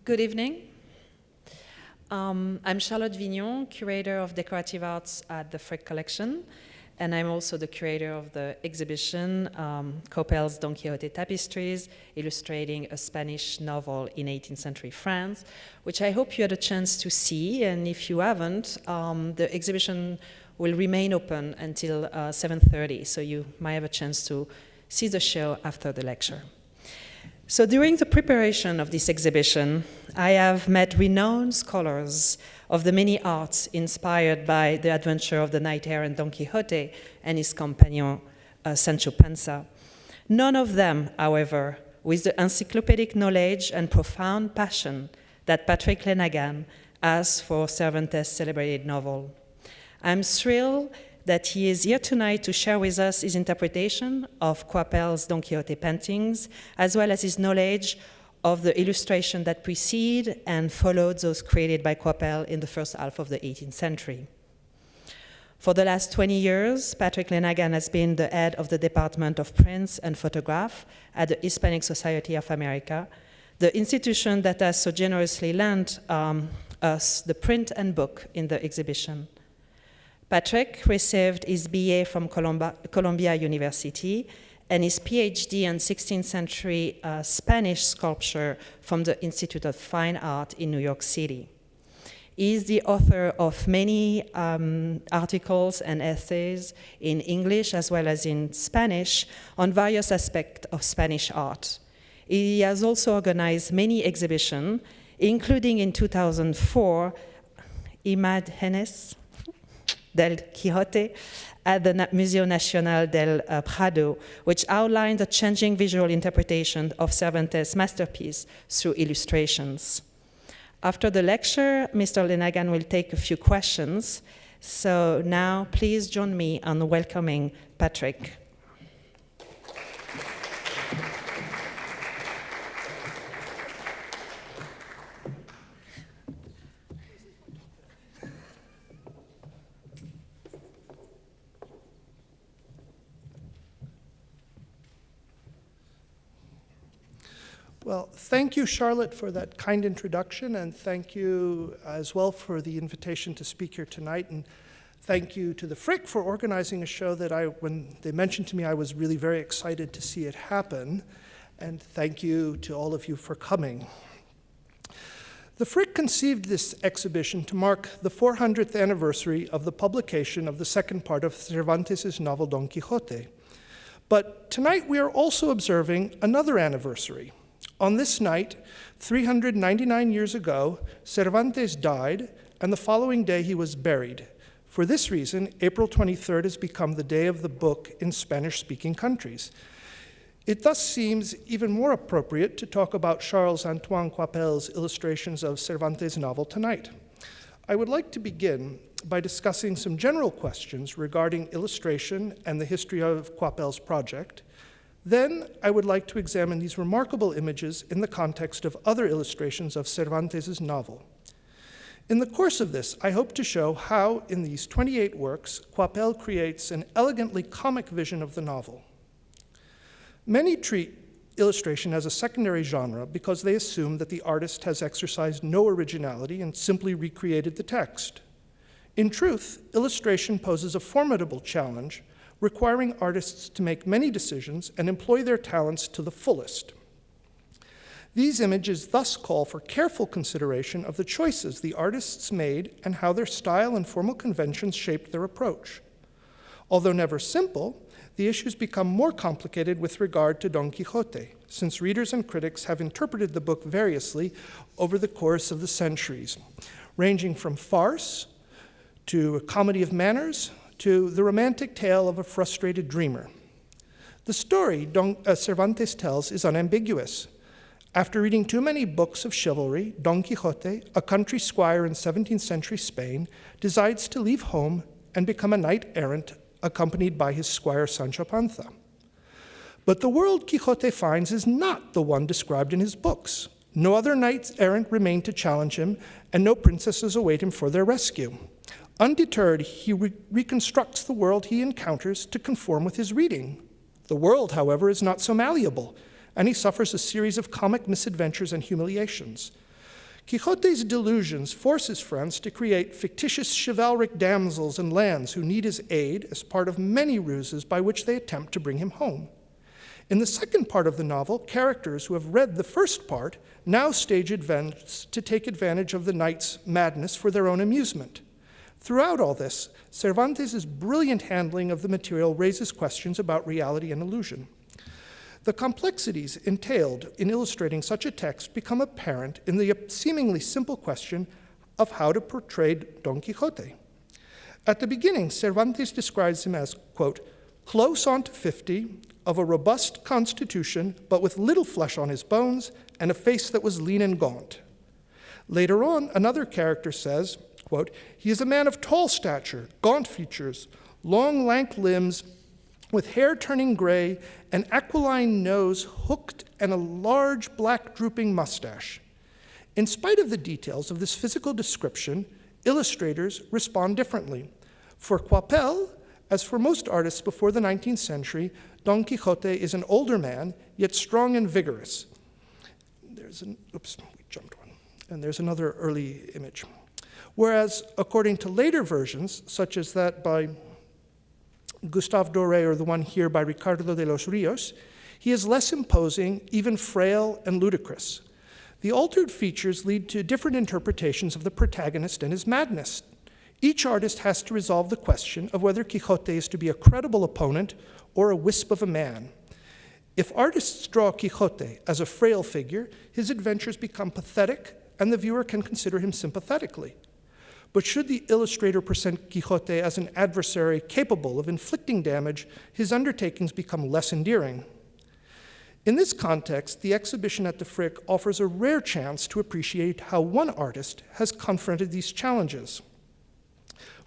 Good evening. I'm Charlotte Vignon, curator of decorative arts at the Frick Collection, and I'm also the curator of the exhibition, Coypel's Don Quixote tapestries, illustrating a Spanish novel in 18th century France, which I hope you had a chance to see, and if you haven't, the exhibition will remain open until 7:30, so you might have a chance to see the show after the lecture. So during the preparation of this exhibition, I have met renowned scholars of the many arts inspired by the adventure of the knight-errant Don Quixote and his companion Sancho Panza. None of them, however, with the encyclopedic knowledge and profound passion that Patrick Lenaghan has for Cervantes' celebrated novel. I'm thrilled that he is here tonight to share with us his interpretation of Coypel's Don Quixote paintings, as well as his knowledge of the illustration that precede and followed those created by Coypel in the first half of the 18th century. For the last 20 years, Patrick Lenaghan has been the head of the Department of Prints and Photograph at the Hispanic Society of America, the institution that has so generously lent us the print and book in the exhibition. Patrick received his BA from Columbia University and his PhD in 16th century Spanish sculpture from the Institute of Fine Art in New York City. He is the author of many articles and essays in English as well as in Spanish on various aspects of Spanish art. He has also organized many exhibitions, including in 2004, Imágenes del Quixote at the Museo Nacional del Prado, which outlined the changing visual interpretation of Cervantes' masterpiece through illustrations. After the lecture, Mr. Lenaghan will take a few questions. So now, please join me on welcoming Patrick. Well, thank you, Charlotte, for that kind introduction, and thank you as well for the invitation to speak here tonight, and thank you to the Frick for organizing a show that when they mentioned to me, I was really very excited to see it happen, and thank you to all of you for coming. The Frick conceived this exhibition to mark the 400th anniversary of the publication of the second part of Cervantes' novel Don Quixote. But tonight we are also observing another anniversary. On this night, 399 years ago, Cervantes died, and the following day he was buried. For this reason, April 23rd has become the day of the book in Spanish-speaking countries. It thus seems even more appropriate to talk about Charles-Antoine Coypel's illustrations of Cervantes' novel tonight. I would like to begin by discussing some general questions regarding illustration and the history of Coypel's project. Then, I would like to examine these remarkable images in the context of other illustrations of Cervantes' novel. In the course of this, I hope to show how, in these 28 works, Coypel creates an elegantly comic vision of the novel. Many treat illustration as a secondary genre because they assume that the artist has exercised no originality and simply recreated the text. In truth, illustration poses a formidable challenge, requiring artists to make many decisions and employ their talents to the fullest. These images thus call for careful consideration of the choices the artists made and how their style and formal conventions shaped their approach. Although never simple, the issues become more complicated with regard to Don Quixote, since readers and critics have interpreted the book variously over the course of the centuries, ranging from farce to a comedy of manners, to the romantic tale of a frustrated dreamer. The story Cervantes tells is unambiguous. After reading too many books of chivalry, Don Quixote, a country squire in 17th century Spain, decides to leave home and become a knight-errant accompanied by his squire Sancho Panza. But the world Quixote finds is not the one described in his books. No other knights-errant remain to challenge him, and no princesses await him for their rescue. Undeterred, he reconstructs the world he encounters to conform with his reading. The world, however, is not so malleable, and he suffers a series of comic misadventures and humiliations. Quixote's delusions force his friends to create fictitious chivalric damsels and lands who need his aid as part of many ruses by which they attempt to bring him home. In the second part of the novel, characters who have read the first part now stage events to take advantage of the knight's madness for their own amusement. Throughout all this, Cervantes' brilliant handling of the material raises questions about reality and illusion. The complexities entailed in illustrating such a text become apparent in the seemingly simple question of how to portray Don Quixote. At the beginning, Cervantes describes him as, quote, close on to 50, of a robust constitution, but with little flesh on his bones, and a face that was lean and gaunt. Later on, another character says, quote, he is a man of tall stature, gaunt features, long, lank limbs, with hair turning gray, an aquiline nose hooked, and a large black drooping mustache. In spite of the details of this physical description, illustrators respond differently. For Coypel, as for most artists before the 19th century, Don Quixote is an older man, yet strong and vigorous. And there's another early image. Whereas, according to later versions, such as that by Gustave Doré or the one here by Ricardo de los Rios, he is less imposing, even frail and ludicrous. The altered features lead to different interpretations of the protagonist and his madness. Each artist has to resolve the question of whether Quixote is to be a credible opponent or a wisp of a man. If artists draw Quixote as a frail figure, his adventures become pathetic, and the viewer can consider him sympathetically. But should the illustrator present Quixote as an adversary capable of inflicting damage, his undertakings become less endearing. In this context, the exhibition at the Frick offers a rare chance to appreciate how one artist has confronted these challenges.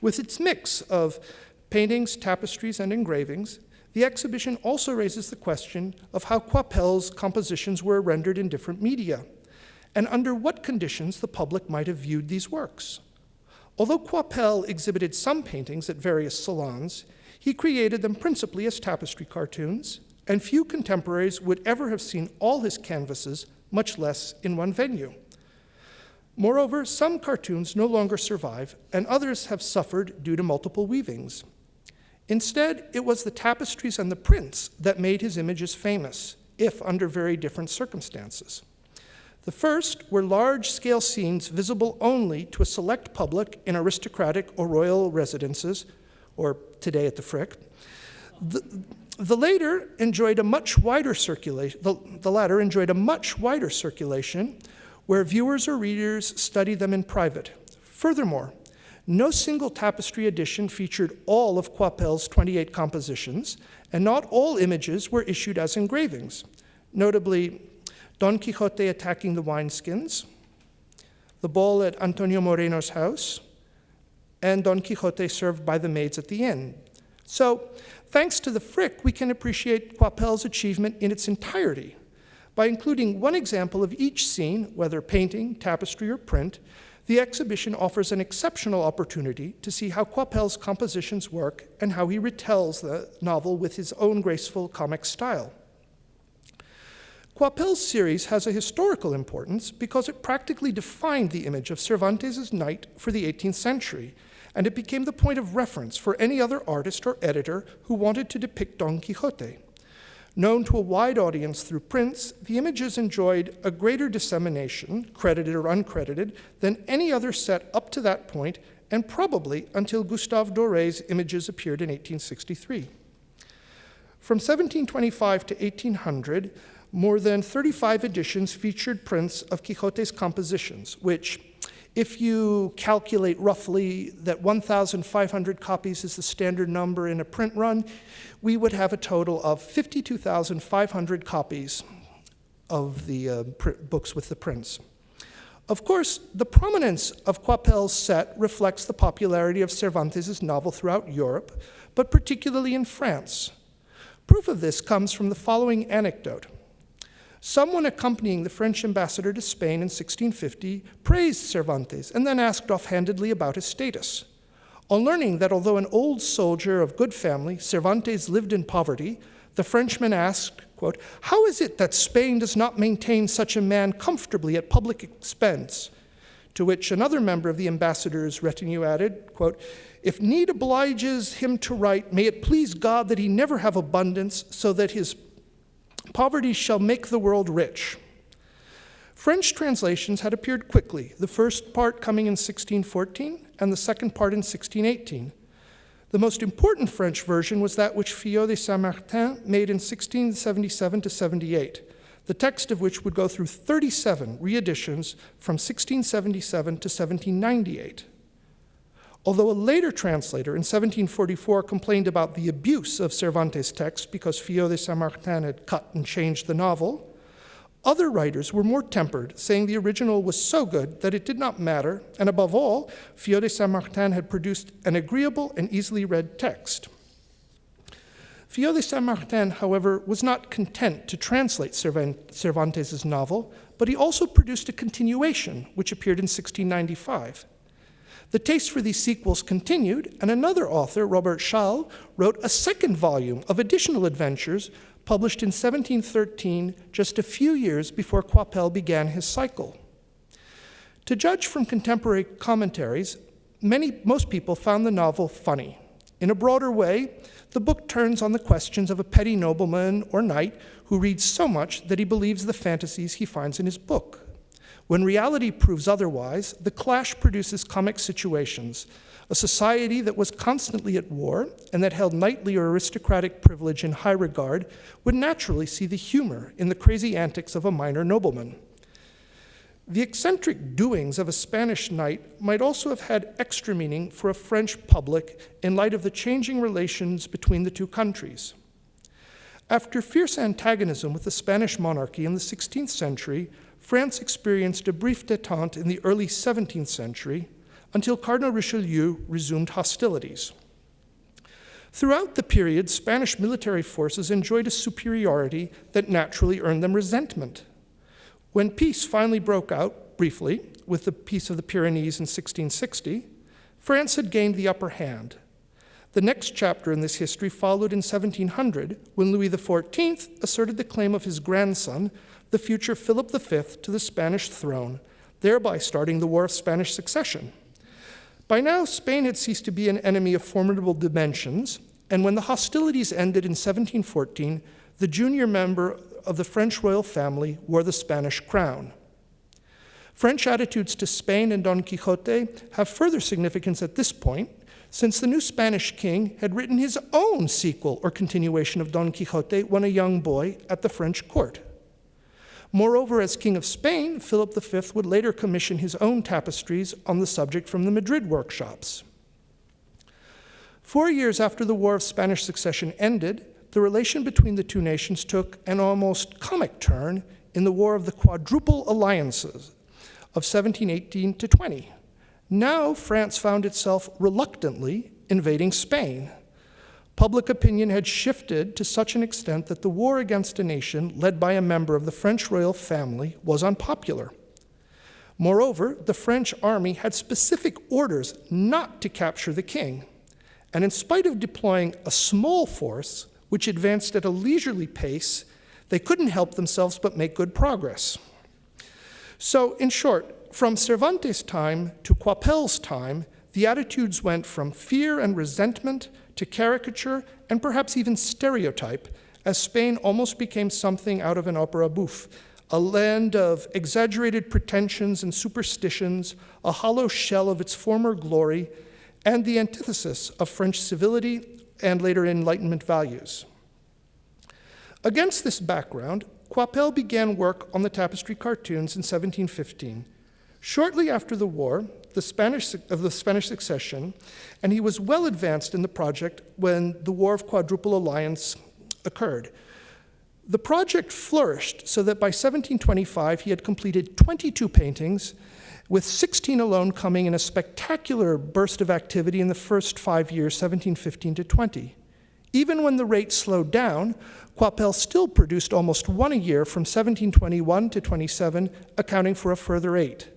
With its mix of paintings, tapestries, and engravings, the exhibition also raises the question of how Coypel's compositions were rendered in different media, and under what conditions the public might have viewed these works. Although Coypel exhibited some paintings at various salons, he created them principally as tapestry cartoons, and few contemporaries would ever have seen all his canvases, much less in one venue. Moreover, some cartoons no longer survive, and others have suffered due to multiple weavings. Instead, it was the tapestries and the prints that made his images famous, if under very different circumstances. The first were large-scale scenes visible only to a select public in aristocratic or royal residences, or today at the Frick. The latter enjoyed a much wider circulation, where viewers or readers studied them in private. Furthermore, no single tapestry edition featured all of Coypel's 28 compositions, and not all images were issued as engravings, notably Don Quixote attacking the wineskins, the ball at Antonio Moreno's house, and Don Quixote served by the maids at the inn. So, thanks to the Frick, we can appreciate Coypel's achievement in its entirety. By including one example of each scene, whether painting, tapestry, or print, the exhibition offers an exceptional opportunity to see how Coypel's compositions work and how he retells the novel with his own graceful comic style. Coypel's series has a historical importance because it practically defined the image of Cervantes' knight for the 18th century, and it became the point of reference for any other artist or editor who wanted to depict Don Quixote. Known to a wide audience through prints, the images enjoyed a greater dissemination, credited or uncredited, than any other set up to that point, and probably until Gustave Doré's images appeared in 1863. From 1725 to 1800, more than 35 editions featured prints of Quixote's compositions, which, if you calculate roughly that 1,500 copies is the standard number in a print run, we would have a total of 52,500 copies of the books with the prints. Of course, the prominence of Coypel's set reflects the popularity of Cervantes' novel throughout Europe, but particularly in France. Proof of this comes from the following anecdote. Someone accompanying the French ambassador to Spain in 1650 praised Cervantes and then asked offhandedly about his status. On learning that although an old soldier of good family, Cervantes lived in poverty, the Frenchman asked, quote, "How is it that Spain does not maintain such a man comfortably at public expense?" to which another member of the ambassador's retinue added, quote, "If need obliges him to write, may it please God that he never have abundance, so that his poverty shall make the world rich." French translations had appeared quickly, the first part coming in 1614 and the second part in 1618. The most important French version was that which Fillot de Saint-Martin made in 1677 to 78, the text of which would go through 37 reeditions from 1677 to 1798. Although a later translator in 1744 complained about the abuse of Cervantes' text because Fillot de Saint-Martin had cut and changed the novel, other writers were more tempered, saying the original was so good that it did not matter, and above all, Fillot de Saint-Martin had produced an agreeable and easily read text. Fillot de Saint-Martin, however, was not content to translate Cervantes' novel, but he also produced a continuation, which appeared in 1695. The taste for these sequels continued, and another author, Robert Schall, wrote a second volume of additional adventures published in 1713, just a few years before Coypel began his cycle. To judge from contemporary commentaries, most people found the novel funny. In a broader way, the book turns on the questions of a petty nobleman or knight who reads so much that he believes the fantasies he finds in his book. When reality proves otherwise, the clash produces comic situations. A society that was constantly at war and that held knightly or aristocratic privilege in high regard would naturally see the humor in the crazy antics of a minor nobleman. The eccentric doings of a Spanish knight might also have had extra meaning for a French public in light of the changing relations between the two countries. After fierce antagonism with the Spanish monarchy in the 16th century, France experienced a brief détente in the early 17th century, until Cardinal Richelieu resumed hostilities. Throughout the period, Spanish military forces enjoyed a superiority that naturally earned them resentment. When peace finally broke out, briefly, with the Peace of the Pyrenees in 1660, France had gained the upper hand. The next chapter in this history followed in 1700, when Louis XIV asserted the claim of his grandson, the future Philip V, to the Spanish throne, thereby starting the War of Spanish Succession. By now, Spain had ceased to be an enemy of formidable dimensions, and when the hostilities ended in 1714, the junior member of the French royal family wore the Spanish crown. French attitudes to Spain and Don Quixote have further significance at this point, since the new Spanish king had written his own sequel or continuation of Don Quixote when a young boy at the French court. Moreover, as King of Spain, Philip V would later commission his own tapestries on the subject from the Madrid workshops. 4 years after the War of Spanish Succession ended, the relation between the two nations took an almost comic turn in the War of the Quadruple Alliances of 1718 to 20. Now France found itself reluctantly invading Spain. Public opinion had shifted to such an extent that the war against a nation led by a member of the French royal family was unpopular. Moreover, the French army had specific orders not to capture the king, and in spite of deploying a small force, which advanced at a leisurely pace, they couldn't help themselves but make good progress. So, in short, from Cervantes' time to Coypel's time, the attitudes went from fear and resentment to caricature and perhaps even stereotype, as Spain almost became something out of an opera bouffe, a land of exaggerated pretensions and superstitions, a hollow shell of its former glory, and the antithesis of French civility and later Enlightenment values. Against this background, Coypel began work on the tapestry cartoons in 1715. Shortly after the war, the Spanish Succession, and he was well advanced in the project when the War of Quadruple Alliance occurred. The project flourished so that by 1725 he had completed 22 paintings, with 16 alone coming in a spectacular burst of activity in the first 5 years, 1715 to 20. Even when the rate slowed down, Coypel still produced almost one a year from 1721 to 27, accounting for a further 8.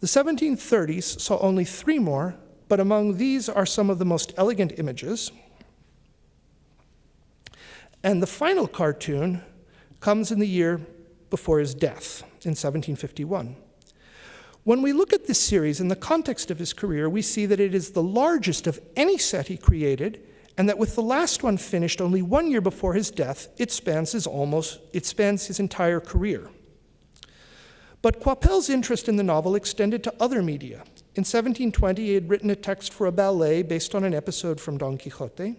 The 1730s saw only 3 more, but among these are some of the most elegant images. And the final cartoon comes in the year before his death, in 1751. When we look at this series in the context of his career, we see that it is the largest of any set he created, and that with the last one finished only 1 year before his death, it spans his entire career. But Coypel's interest in the novel extended to other media. In 1720, he had written a text for a ballet based on an episode from Don Quixote.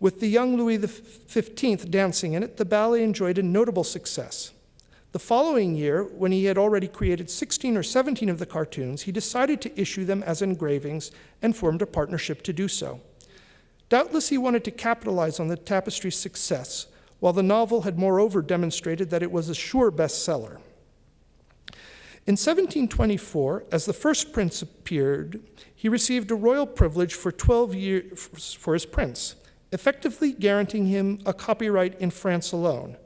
With the young Louis XV dancing in it, the ballet enjoyed a notable success. The following year, when he had already created 16 or 17 of the cartoons, he decided to issue them as engravings and formed a partnership to do so. Doubtless he wanted to capitalize on the tapestry's success, while the novel had moreover demonstrated that it was a sure bestseller. In 1724, as the first prince appeared, he received a royal privilege for 12 years for his prints, effectively guaranteeing him a copyright in France alone.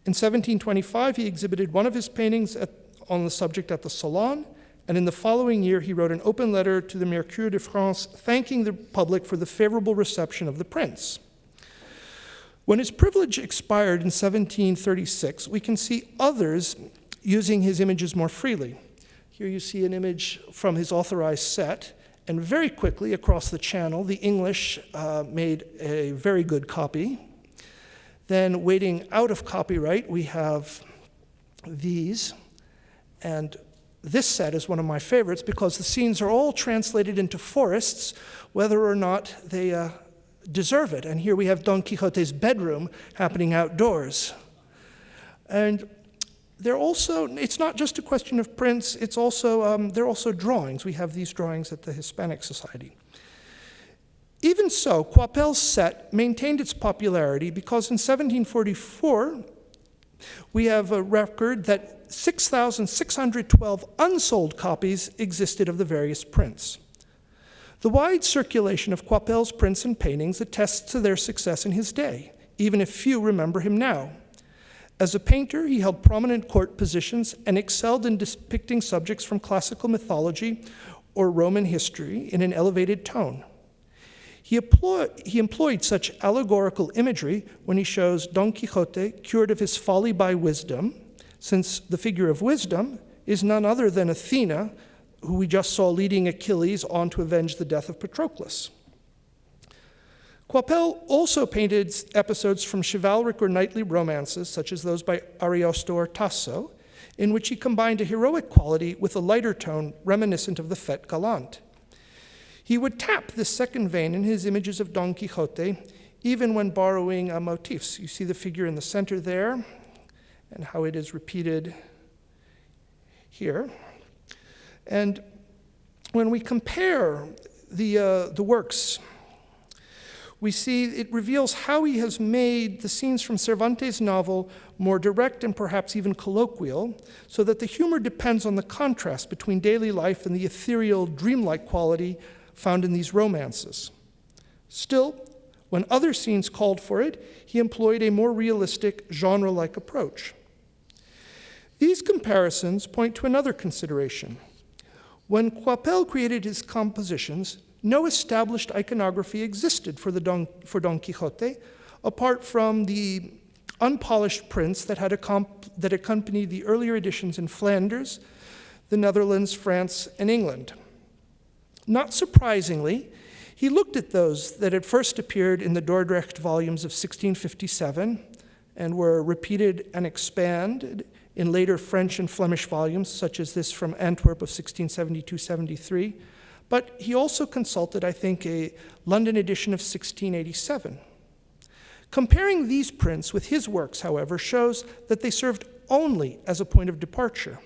In 1725, he exhibited one of his paintings on the subject at the Salon, and in the following year, he wrote an open letter to the Mercure de France thanking the public for the favorable reception of the prints. When his privilege expired in 1736, we can see others using his images more freely. Here you see an image from his authorized set, and very quickly across the channel, the English made a very good copy. Then waiting out of copyright, we have these, and this set is one of my favorites because the scenes are all translated into forests, whether or not they deserve it. And here we have Don Quixote's bedroom happening outdoors. And it's not just a question of prints, they're also drawings. We have these drawings at the Hispanic Society. Even so, Coypel's set maintained its popularity because in 1744, we have a record that 6,612 unsold copies existed of the various prints. The wide circulation of Coypel's prints and paintings attests to their success in his day, even if few remember him now. As a painter, he held prominent court positions and excelled in depicting subjects from classical mythology or Roman history in an elevated tone. He employed such allegorical imagery when he shows Don Quixote cured of his folly by wisdom, since the figure of wisdom is none other than Athena, who we just saw leading Achilles on to avenge the death of Patroclus. Coypel also painted episodes from chivalric or knightly romances, such as those by Ariosto or Tasso, in which he combined a heroic quality with a lighter tone reminiscent of the fête galante. He would tap this second vein in his images of Don Quixote, even when borrowing motifs. You see the figure in the center there, and how it is repeated here. And when we compare the works, we see it reveals how he has made the scenes from Cervantes' novel more direct and perhaps even colloquial, so that the humor depends on the contrast between daily life and the ethereal, dreamlike quality found in these romances. Still, when other scenes called for it, he employed a more realistic, genre-like approach. These comparisons point to another consideration. When Coypel created his compositions, no established iconography existed for Don Quixote, apart from the unpolished prints that accompanied the earlier editions in Flanders, the Netherlands, France, and England. Not surprisingly, he looked at those that had first appeared in the Dordrecht volumes of 1657 and were repeated and expanded in later French and Flemish volumes, such as this from Antwerp of 1672-73, but he also consulted, I think, a London edition of 1687. Comparing these prints with his works, however, shows that they served only as a point of departure.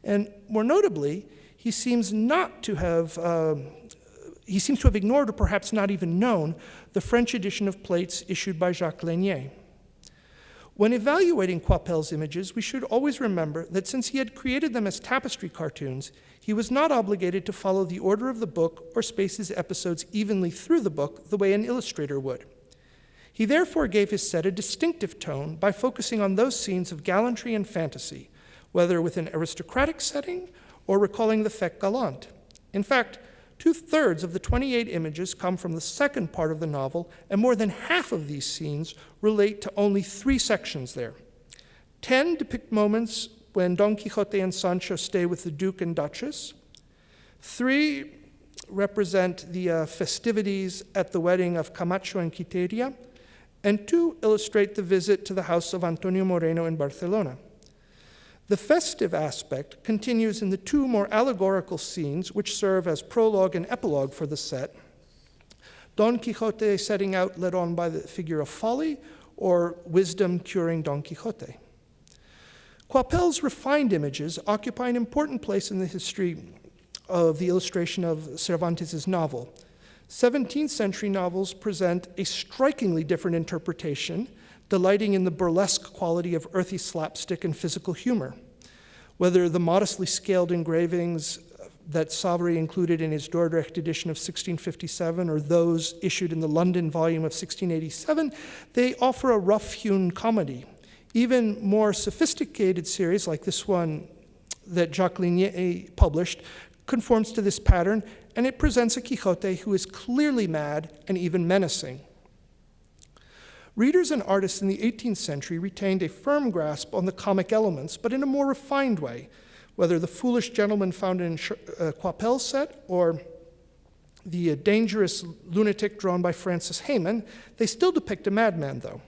And more notably, he seems to have ignored or perhaps not even known the French edition of plates issued by Jacques Lanier. When evaluating Coypel's images, we should always remember that since he had created them as tapestry cartoons, he was not obligated to follow the order of the book or space his episodes evenly through the book the way an illustrator would. He therefore gave his set a distinctive tone by focusing on those scenes of gallantry and fantasy, whether with an aristocratic setting or recalling the fête galante. In fact, 2/3 of the 28 images come from the second part of the novel, and more than half of these scenes relate to only 3 sections there. 10 depict moments when Don Quixote and Sancho stay with the Duke and Duchess. 3 represent the festivities at the wedding of Camacho and Quiteria, and 2 illustrate the visit to the house of Antonio Moreno in Barcelona. The festive aspect continues in the 2 more allegorical scenes, which serve as prologue and epilogue for the set. Don Quixote setting out led on by the figure of folly, or wisdom curing Don Quixote. Coypel's refined images occupy an important place in the history of the illustration of Cervantes' novel. 17th century novels present a strikingly different interpretation, delighting in the burlesque quality of earthy slapstick and physical humor. Whether the modestly scaled engravings that Savary included in his Dordrecht edition of 1657 or those issued in the London volume of 1687, they offer a rough-hewn comedy. Even more sophisticated series, like this one that Jacques Lignier published, conforms to this pattern, and it presents a Quixote who is clearly mad and even menacing. Readers and artists in the 18th century retained a firm grasp on the comic elements, but in a more refined way, whether the foolish gentleman found in Coypel's set or the dangerous lunatic drawn by Francis Hayman. They still depict a madman, though.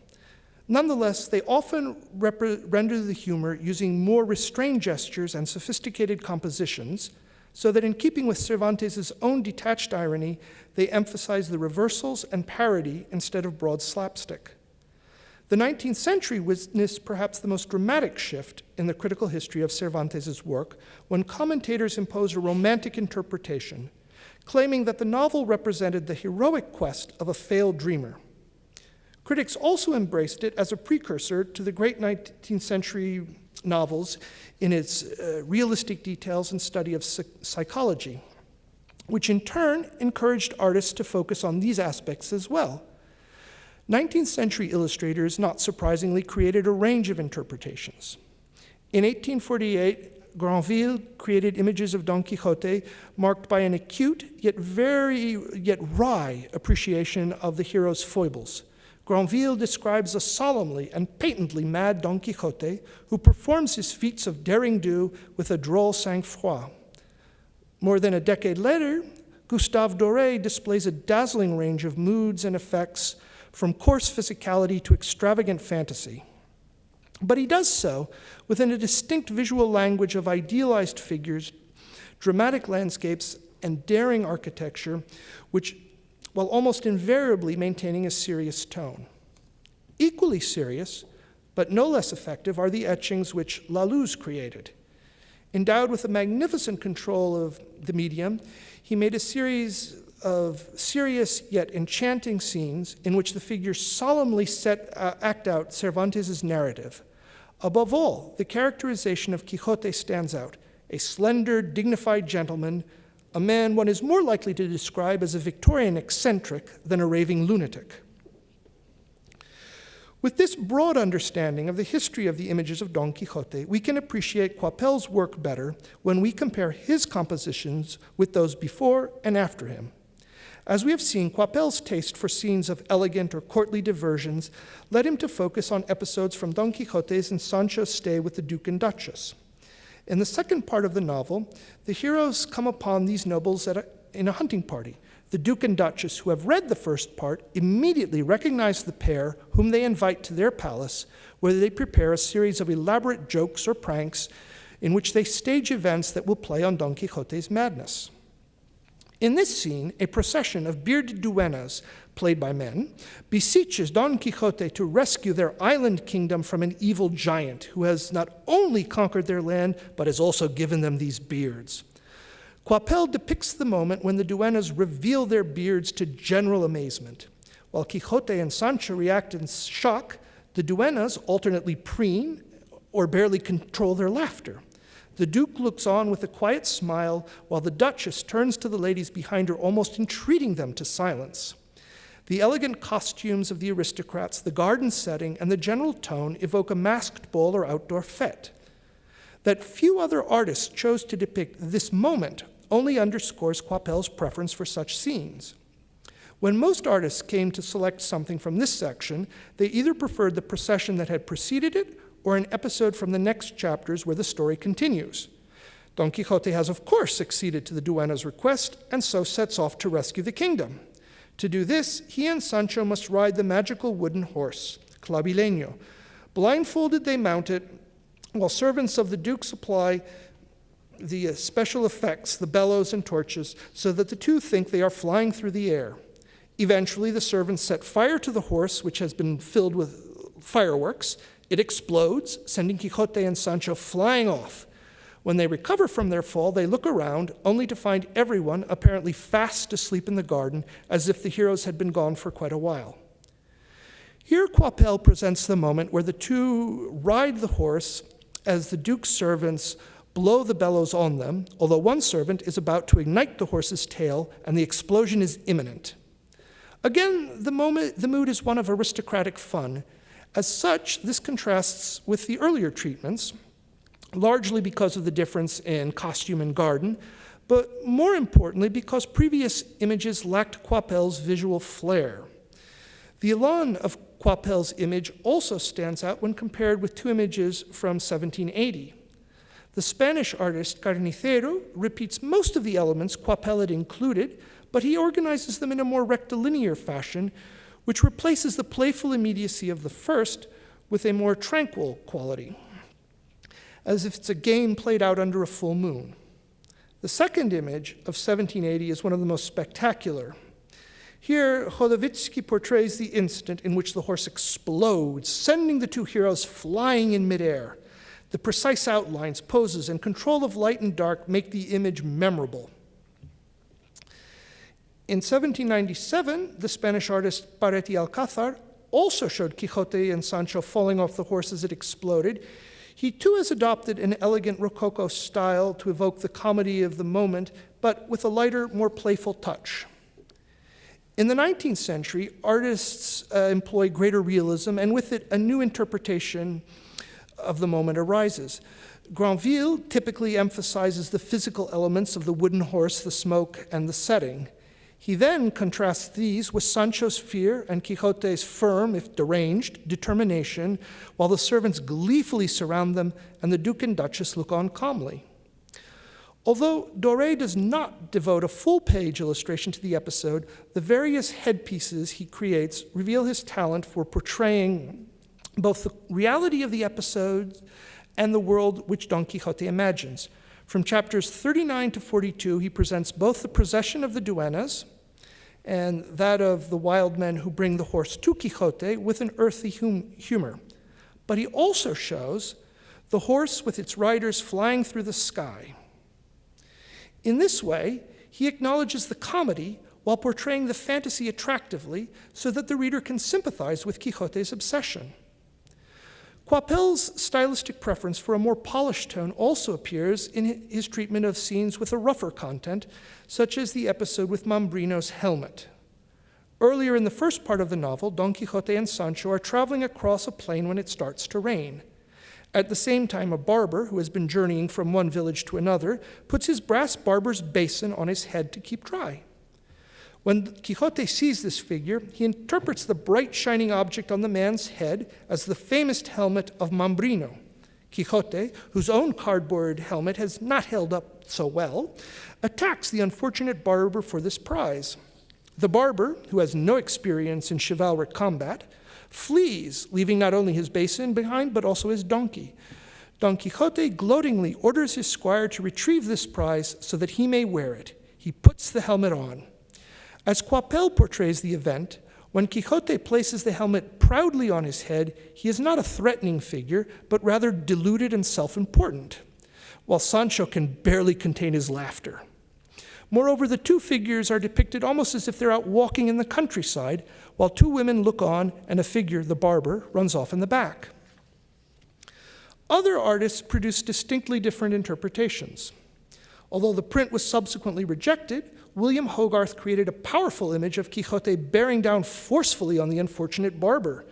Nonetheless, they often render the humor using more restrained gestures and sophisticated compositions, so that in keeping with Cervantes' own detached irony, they emphasize the reversals and parody instead of broad slapstick. The 19th century witnessed perhaps the most dramatic shift in the critical history of Cervantes' work, when commentators imposed a romantic interpretation, claiming that the novel represented the heroic quest of a failed dreamer. Critics also embraced it as a precursor to the great 19th century novels in its realistic details and study of psychology, which in turn encouraged artists to focus on these aspects as well. 19th century illustrators, not surprisingly, created a range of interpretations. In 1848, Granville created images of Don Quixote marked by an acute yet wry appreciation of the hero's foibles. Granville describes a solemnly and patently mad Don Quixote who performs his feats of daring do with a droll sang-froid. More than a decade later, Gustave Doré displays a dazzling range of moods and effects, from coarse physicality to extravagant fantasy. But he does so within a distinct visual language of idealized figures, dramatic landscapes, and daring architecture, which, while almost invariably maintaining a serious tone. Equally serious, but no less effective, are the etchings which Laloux created. Endowed with a magnificent control of the medium, he made a series of serious yet enchanting scenes in which the figures solemnly act out Cervantes' narrative. Above all, the characterization of Quixote stands out, a slender, dignified gentleman, a man one is more likely to describe as a Victorian eccentric than a raving lunatic. With this broad understanding of the history of the images of Don Quixote, we can appreciate Coypel's work better when we compare his compositions with those before and after him. As we have seen, Coypel's taste for scenes of elegant or courtly diversions led him to focus on episodes from Don Quixote's and Sancho's stay with the Duke and Duchess. In the second part of the novel, the heroes come upon these nobles in a hunting party. The Duke and Duchess, who have read the first part, immediately recognize the pair whom they invite to their palace, where they prepare a series of elaborate jokes or pranks in which they stage events that will play on Don Quixote's madness. In this scene, a procession of bearded duennas, played by men, beseeches Don Quixote to rescue their island kingdom from an evil giant who has not only conquered their land, but has also given them these beards. Coypel depicts the moment when the duennas reveal their beards to general amazement. While Quixote and Sancho react in shock, the duennas alternately preen or barely control their laughter. The Duke looks on with a quiet smile, while the Duchess turns to the ladies behind her, almost entreating them to silence. The elegant costumes of the aristocrats, the garden setting, and the general tone evoke a masked ball or outdoor fete. That few other artists chose to depict this moment only underscores Coypel's preference for such scenes. When most artists came to select something from this section, they either preferred the procession that had preceded it or an episode from the next chapters where the story continues. Don Quixote has, of course, acceded to the duenna's request and so sets off to rescue the kingdom. To do this, he and Sancho must ride the magical wooden horse, clavileño. Blindfolded, they mount it, while servants of the Duke supply the special effects, the bellows and torches, so that the two think they are flying through the air. Eventually, the servants set fire to the horse, which has been filled with fireworks. It explodes, sending Quixote and Sancho flying off. When they recover from their fall, they look around, only to find everyone apparently fast asleep in the garden, as if the heroes had been gone for quite a while. Here, Coypel presents the moment where the two ride the horse as the Duke's servants blow the bellows on them, although one servant is about to ignite the horse's tail, and the explosion is imminent. Again, the mood is one of aristocratic fun. As such, this contrasts with the earlier treatments, largely because of the difference in costume and garden, but more importantly because previous images lacked Coypel's visual flair. The elan of Coypel's image also stands out when compared with two images from 1780. The Spanish artist Carnicero repeats most of the elements Coypel had included, but he organizes them in a more rectilinear fashion, which replaces the playful immediacy of the first with a more tranquil quality, as if it's a game played out under a full moon. The second image of 1780 is one of the most spectacular. Here, Chodowiecki portrays the instant in which the horse explodes, sending the two heroes flying in midair. The precise outlines, poses, and control of light and dark make the image memorable. In 1797, the Spanish artist Paretti Alcázar also showed Quixote and Sancho falling off the horse as it exploded. He too has adopted an elegant Rococo style to evoke the comedy of the moment, but with a lighter, more playful touch. In the 19th century, artists employ greater realism, and with it, a new interpretation of the moment arises. Granville typically emphasizes the physical elements of the wooden horse, the smoke, and the setting. He then contrasts these with Sancho's fear and Quixote's firm, if deranged, determination, while the servants gleefully surround them and the Duke and Duchess look on calmly. Although Doré does not devote a full-page illustration to the episode, the various headpieces he creates reveal his talent for portraying both the reality of the episode and the world which Don Quixote imagines. From chapters 39 to 42, he presents both the procession of the duennas and that of the wild men who bring the horse to Quixote with an earthy humor. But he also shows the horse with its riders flying through the sky. In this way, he acknowledges the comedy while portraying the fantasy attractively so that the reader can sympathize with Quixote's obsession. Coypel's stylistic preference for a more polished tone also appears in his treatment of scenes with a rougher content, such as the episode with Mambrino's helmet. Earlier in the first part of the novel, Don Quixote and Sancho are traveling across a plain when it starts to rain. At the same time, a barber, who has been journeying from one village to another, puts his brass barber's basin on his head to keep dry. When Quixote sees this figure, he interprets the bright shining object on the man's head as the famous helmet of Mambrino. Quixote, whose own cardboard helmet has not held up so well, attacks the unfortunate barber for this prize. The barber, who has no experience in chivalric combat, flees, leaving not only his basin behind, but also his donkey. Don Quixote gloatingly orders his squire to retrieve this prize so that he may wear it. He puts the helmet on. As Coypel portrays the event, when Quixote places the helmet proudly on his head, he is not a threatening figure, but rather deluded and self-important, while Sancho can barely contain his laughter. Moreover, the two figures are depicted almost as if they're out walking in the countryside, while two women look on and a figure, the barber, runs off in the back. Other artists produce distinctly different interpretations. Although the print was subsequently rejected, William Hogarth created a powerful image of Quixote bearing down forcefully on the unfortunate barber.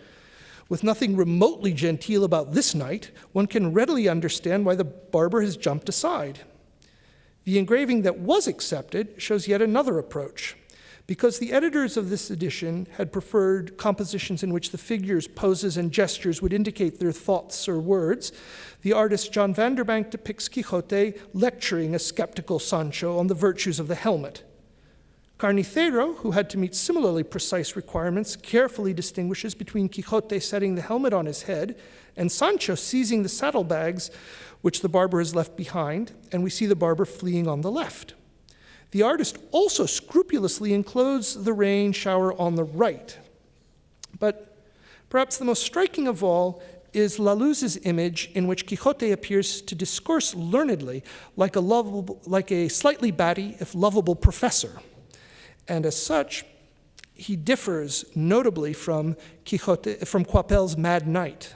With nothing remotely genteel about this knight, one can readily understand why the barber has jumped aside. The engraving that was accepted shows yet another approach. Because the editors of this edition had preferred compositions in which the figures, poses, and gestures would indicate their thoughts or words, the artist John Vanderbank depicts Quixote lecturing a skeptical Sancho on the virtues of the helmet. Carnicero, who had to meet similarly precise requirements, carefully distinguishes between Quixote setting the helmet on his head and Sancho seizing the saddlebags which the barber has left behind, and we see the barber fleeing on the left. The artist also scrupulously enclosed the rain shower on the right. But perhaps the most striking of all is La Luz's image in which Quixote appears to discourse learnedly like a slightly batty, if lovable, professor. And as such, he differs notably from Coypel's Mad Knight.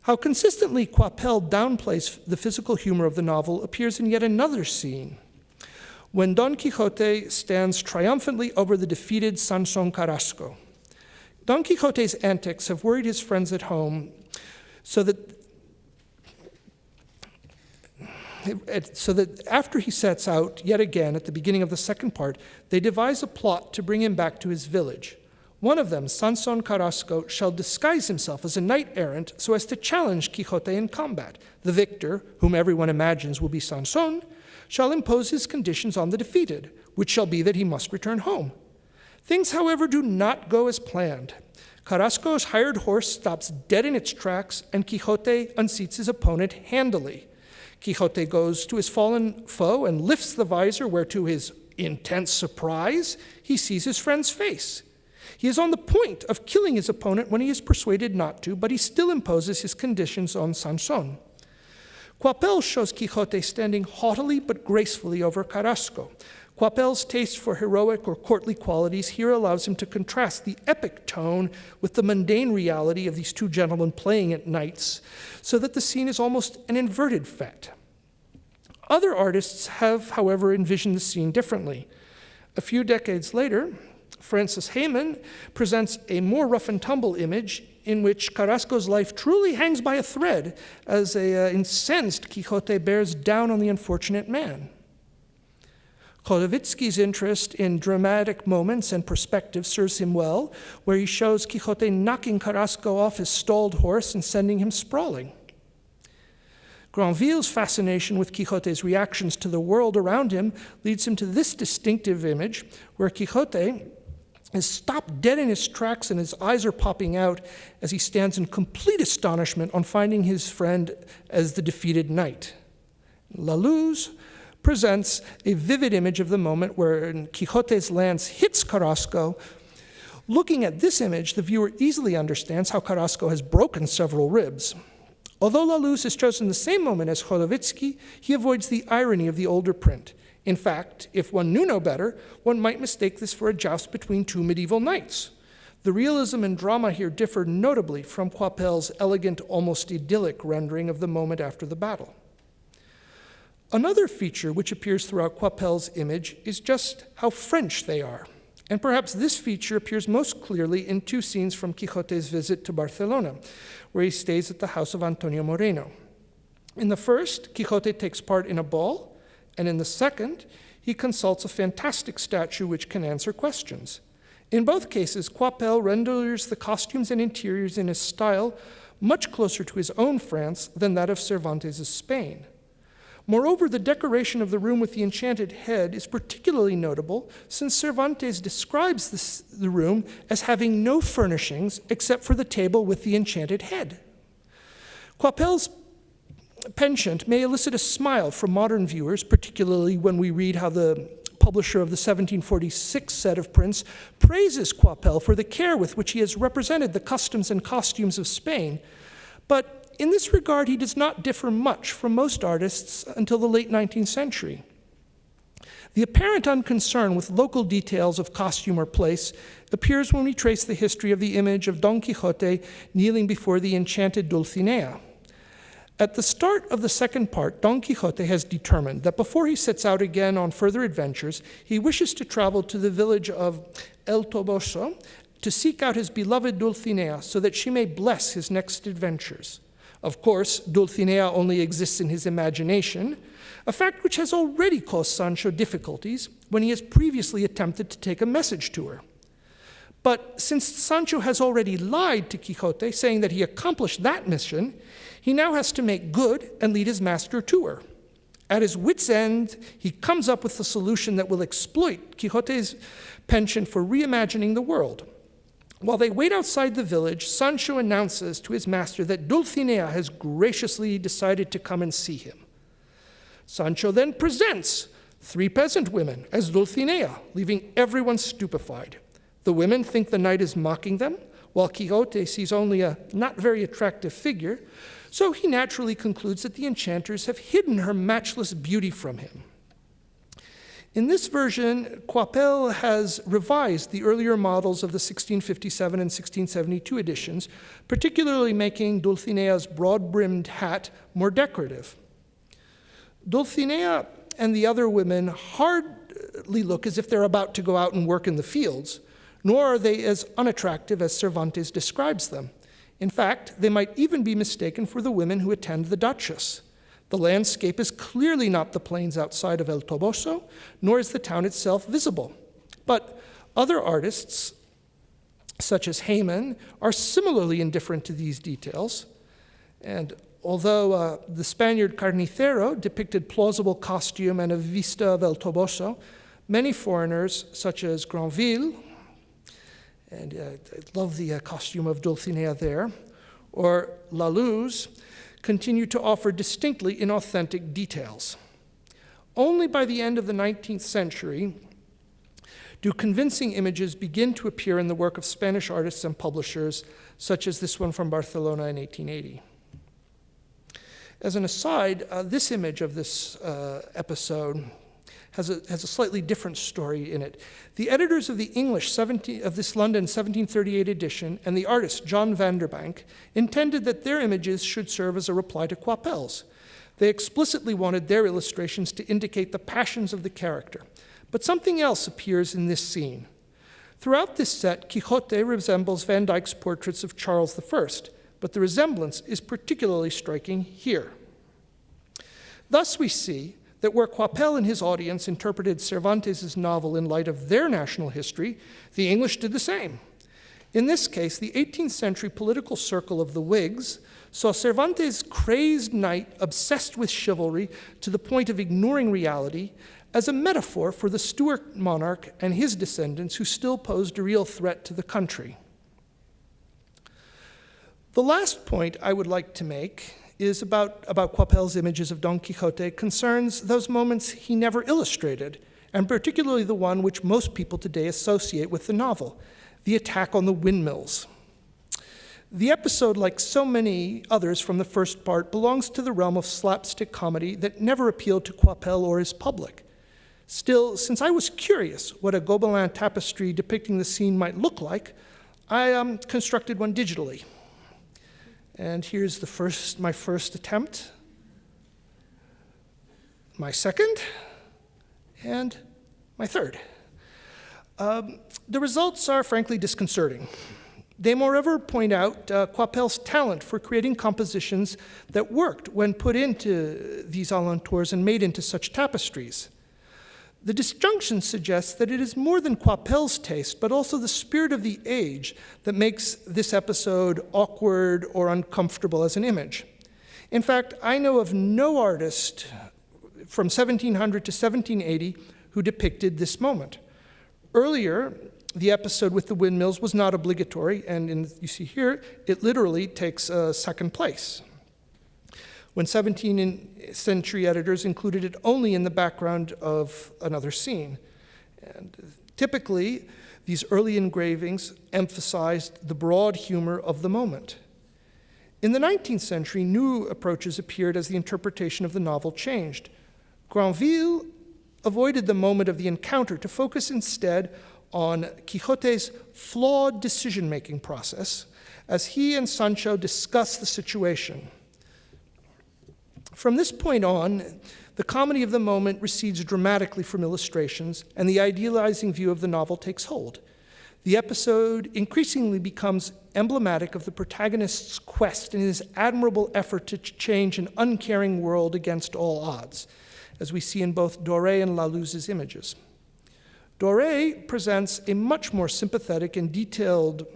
How consistently Coypel downplays the physical humor of the novel appears in yet another scene, when Don Quixote stands triumphantly over the defeated Sanson Carrasco. Don Quixote's antics have worried his friends at home so that after he sets out yet again at the beginning of the second part, they devise a plot to bring him back to his village. One of them, Sanson Carrasco, shall disguise himself as a knight-errant so as to challenge Quixote in combat. The victor, whom everyone imagines will be Sanson, shall impose his conditions on the defeated, which shall be that he must return home. Things, however, do not go as planned. Carrasco's hired horse stops dead in its tracks, and Quixote unseats his opponent handily. Quixote goes to his fallen foe and lifts the visor, where to his intense surprise, he sees his friend's face. He is on the point of killing his opponent when he is persuaded not to, but he still imposes his conditions on Sanson. Coypel shows Quixote standing haughtily but gracefully over Carrasco. Coypel's taste for heroic or courtly qualities here allows him to contrast the epic tone with the mundane reality of these two gentlemen playing at knights, so that the scene is almost an inverted fete. Other artists have, however, envisioned the scene differently. A few decades later, Francis Heyman presents a more rough-and-tumble image in which Carrasco's life truly hangs by a thread as an incensed Quixote bears down on the unfortunate man. Chodowiecki's interest in dramatic moments and perspective serves him well, where he shows Quixote knocking Carrasco off his stalled horse and sending him sprawling. Granville's fascination with Quixote's reactions to the world around him leads him to this distinctive image, where Quixote is stopped dead in his tracks and his eyes are popping out as he stands in complete astonishment on finding his friend as the defeated knight. La Luz presents a vivid image of the moment where Quixote's lance hits Carrasco. Looking at this image, the viewer easily understands how Carrasco has broken several ribs. Although La Luz has chosen the same moment as Chodowiecki, he avoids the irony of the older print. In fact, if one knew no better, one might mistake this for a joust between two medieval knights. The realism and drama here differ notably from Coypel's elegant, almost idyllic rendering of the moment after the battle. Another feature which appears throughout Coypel's image is just how French they are. And perhaps this feature appears most clearly in two scenes from Quixote's visit to Barcelona, where he stays at the house of Antonio Moreno. In the first, Quixote takes part in a ball, and in the second, he consults a fantastic statue which can answer questions. In both cases, Coypel renders the costumes and interiors in a style much closer to his own France than that of Cervantes' Spain. Moreover, the decoration of the room with the enchanted head is particularly notable, since Cervantes describes the room as having no furnishings except for the table with the enchanted head. Coypel's penchant may elicit a smile from modern viewers, particularly when we read how the publisher of the 1746 set of prints praises Coypel for the care with which he has represented the customs and costumes of Spain. But in this regard, he does not differ much from most artists until the late 19th century. The apparent unconcern with local details of costume or place appears when we trace the history of the image of Don Quixote kneeling before the enchanted Dulcinea. At the start of the second part, Don Quixote has determined that before he sets out again on further adventures, he wishes to travel to the village of El Toboso to seek out his beloved Dulcinea so that she may bless his next adventures. Of course, Dulcinea only exists in his imagination, a fact which has already caused Sancho difficulties when he has previously attempted to take a message to her. But since Sancho has already lied to Quixote, saying that he accomplished that mission, he now has to make good and lead his master to her. At his wit's end, he comes up with a solution that will exploit Quixote's penchant for reimagining the world. While they wait outside the village, Sancho announces to his master that Dulcinea has graciously decided to come and see him. Sancho then presents 3 peasant women as Dulcinea, leaving everyone stupefied. The women think the knight is mocking them, while Quixote sees only a not very attractive figure, so he naturally concludes that the enchanters have hidden her matchless beauty from him. In this version, Coypel has revised the earlier models of the 1657 and 1672 editions, particularly making Dulcinea's broad-brimmed hat more decorative. Dulcinea and the other women hardly look as if they're about to go out and work in the fields, nor are they as unattractive as Cervantes describes them. In fact, they might even be mistaken for the women who attend the Duchess. The landscape is clearly not the plains outside of El Toboso, nor is the town itself visible. But other artists, such as Heyman, are similarly indifferent to these details. And although the Spaniard Carnicero depicted plausible costume and a vista of El Toboso, many foreigners, such as Granville, and I love the costume of Dulcinea there, or La Luz, continue to offer distinctly inauthentic details. Only by the end of the 19th century do convincing images begin to appear in the work of Spanish artists and publishers, such as this one from Barcelona in 1880. As an aside, this image of this episode has a slightly different story in it. The editors of the English of this London 1738 edition and the artist John Vanderbank intended that their images should serve as a reply to Coypel's. They explicitly wanted their illustrations to indicate the passions of the character. But something else appears in this scene. Throughout this set, Quixote resembles Van Dyck's portraits of Charles I, but the resemblance is particularly striking here. Thus we see that where Coypel and his audience interpreted Cervantes' novel in light of their national history, the English did the same. In this case, the 18th century political circle of the Whigs saw Cervantes' crazed knight obsessed with chivalry to the point of ignoring reality as a metaphor for the Stuart monarch and his descendants who still posed a real threat to the country. The last point I would like to make is about Coypel's images of Don Quixote concerns those moments he never illustrated, and particularly the one which most people today associate with the novel, the attack on the windmills. The episode, like so many others from the first part, belongs to the realm of slapstick comedy that never appealed to Coypel or his public. Still, since I was curious what a Gobelin tapestry depicting the scene might look like, I constructed one digitally. And here's my first attempt, my second, and my third. The results are frankly disconcerting. They moreover point out Coypel's talent for creating compositions that worked when put into these alentours and made into such tapestries. The disjunction suggests that it is more than Coypel's taste, but also the spirit of the age that makes this episode awkward or uncomfortable as an image. In fact, I know of no artist from 1700 to 1780 who depicted this moment. Earlier, the episode with the windmills was not obligatory, and you see here, it literally takes second place, when 17th century editors included it only in the background of another scene. And typically, these early engravings emphasized the broad humor of the moment. In the 19th century, new approaches appeared as the interpretation of the novel changed. Granville avoided the moment of the encounter to focus instead on Quixote's flawed decision-making process as he and Sancho discuss the situation. From this point on, the comedy of the moment recedes dramatically from illustrations, and the idealizing view of the novel takes hold. The episode increasingly becomes emblematic of the protagonist's quest in his admirable effort to change an uncaring world against all odds, as we see in both Doré and Lalouse's images. Doré presents a much more sympathetic and detailed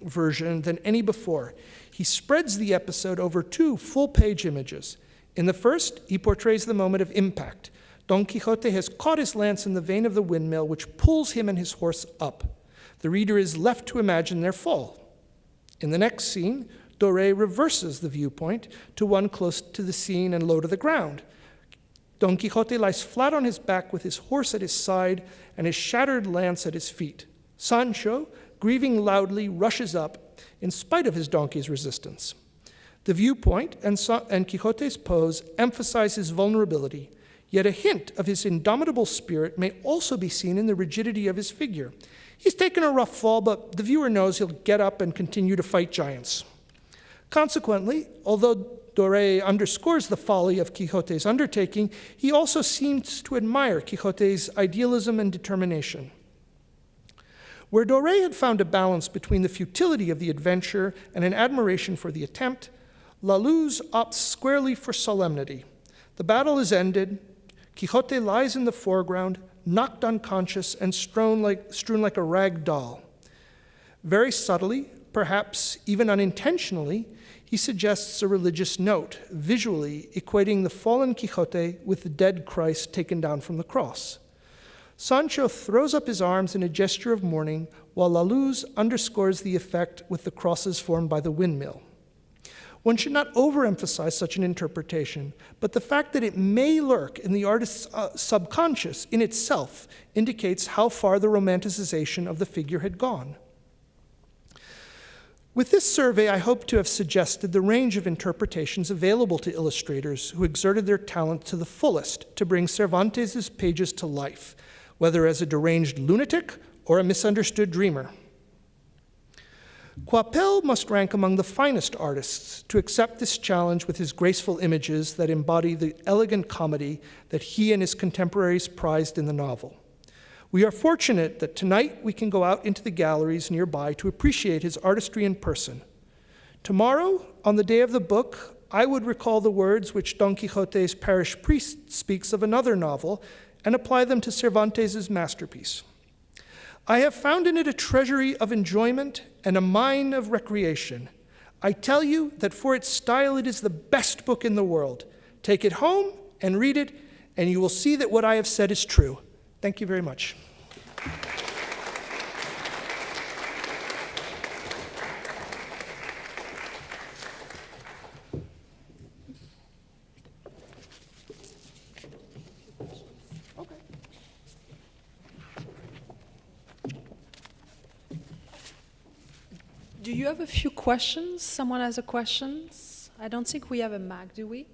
version than any before. He spreads the episode over 2 full-page images. In the first, he portrays the moment of impact. Don Quixote has caught his lance in the vein of the windmill, which pulls him and his horse up. The reader is left to imagine their fall. In the next scene, Doré reverses the viewpoint to one close to the scene and low to the ground. Don Quixote lies flat on his back with his horse at his side and his shattered lance at his feet. Sancho, grieving loudly, rushes up in spite of his donkey's resistance. The viewpoint and Quixote's pose emphasize his vulnerability, yet a hint of his indomitable spirit may also be seen in the rigidity of his figure. He's taken a rough fall, but the viewer knows he'll get up and continue to fight giants. Consequently, although Doré underscores the folly of Quixote's undertaking, he also seems to admire Quixote's idealism and determination. Where Doré had found a balance between the futility of the adventure and an admiration for the attempt, Lalouse opts squarely for solemnity. The battle is ended. Quixote lies in the foreground, knocked unconscious and strewn like a rag doll. Very subtly, perhaps even unintentionally, he suggests a religious note, visually equating the fallen Quixote with the dead Christ taken down from the cross. Sancho throws up his arms in a gesture of mourning, while Lalouse underscores the effect with the crosses formed by the windmill. One should not overemphasize such an interpretation, but the fact that it may lurk in the artist's subconscious in itself indicates how far the romanticization of the figure had gone. With this survey, I hope to have suggested the range of interpretations available to illustrators who exerted their talent to the fullest to bring Cervantes' pages to life, whether as a deranged lunatic or a misunderstood dreamer. Coypel must rank among the finest artists to accept this challenge with his graceful images that embody the elegant comedy that he and his contemporaries prized in the novel. We are fortunate that tonight we can go out into the galleries nearby to appreciate his artistry in person. Tomorrow, on the day of the book, I would recall the words which Don Quixote's parish priest speaks of another novel and apply them to Cervantes' masterpiece. I have found in it a treasury of enjoyment and a mine of recreation. I tell you that for its style it is the best book in the world. Take it home and read it, and you will see that what I have said is true. Thank you very much. Do you have a few questions? Someone has a question? I don't think we have a mic, do we?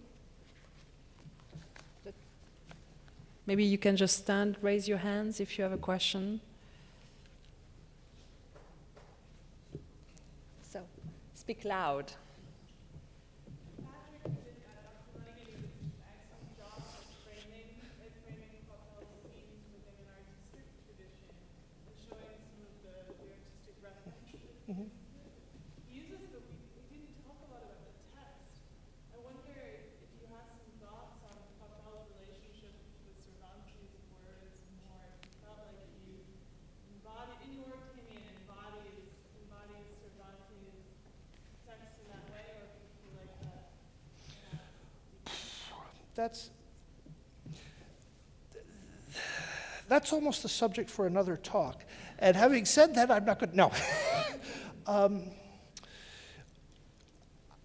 Maybe you can just stand, raise your hands if you have a question. So, speak loud. Mm-hmm. We didn't talk a lot about the text. I wonder if you have some thoughts on Coypel's relationship with Cervantes' words more. It felt like you embodied, in your opinion, embodies Cervantes' text in that way, or do you feel like that? That's almost the subject for another talk. And having said that, I'm not going to, no.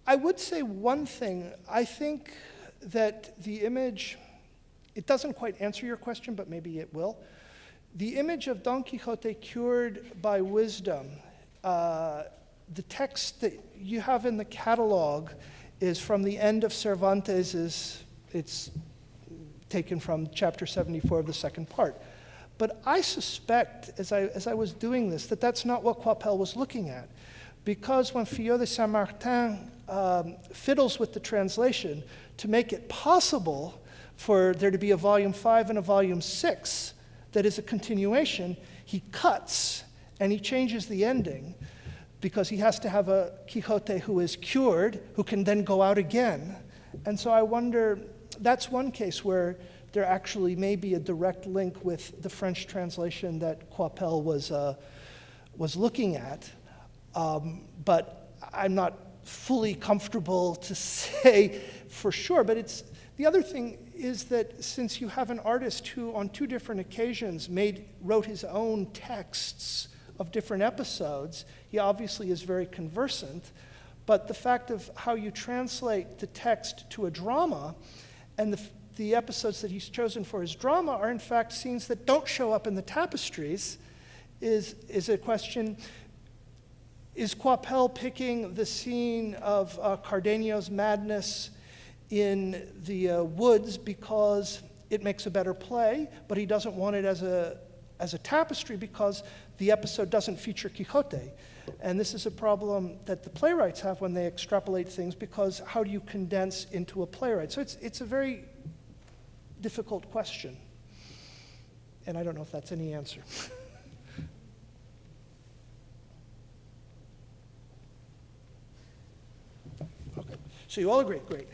I would say one thing. I think that the image, it doesn't quite answer your question, but maybe it will. The image of Don Quixote cured by wisdom, the text that you have in the catalog is from the end of Cervantes', it's taken from chapter 74 of the second part. But I suspect, as I was doing this, that that's not what Coypel was looking at. Because when Fillot de Saint-Martin fiddles with the translation to make it possible for there to be a volume 5 and a volume 6 that is a continuation, he cuts and he changes the ending. because he has to have a Quixote who is cured, who can then go out again. And so I wonder, that's one case where there actually may be a direct link with the French translation that Coypel was looking at. But I'm not fully comfortable to say for sure. But the other thing is that since you have an artist who on 2 different occasions wrote his own texts of different episodes, he obviously is very conversant. But the fact of how you translate the text to a drama, and the episodes that he's chosen for his drama are in fact scenes that don't show up in the tapestries, is a question. Is Coypel picking the scene of Cardenio's madness in the woods because it makes a better play, but he doesn't want it as a tapestry because the episode doesn't feature Quixote? And this is a problem that the playwrights have when they extrapolate things, because how do you condense into a playwright? So it's a very difficult question. And I don't know if that's any answer. Okay, so you all agree, great.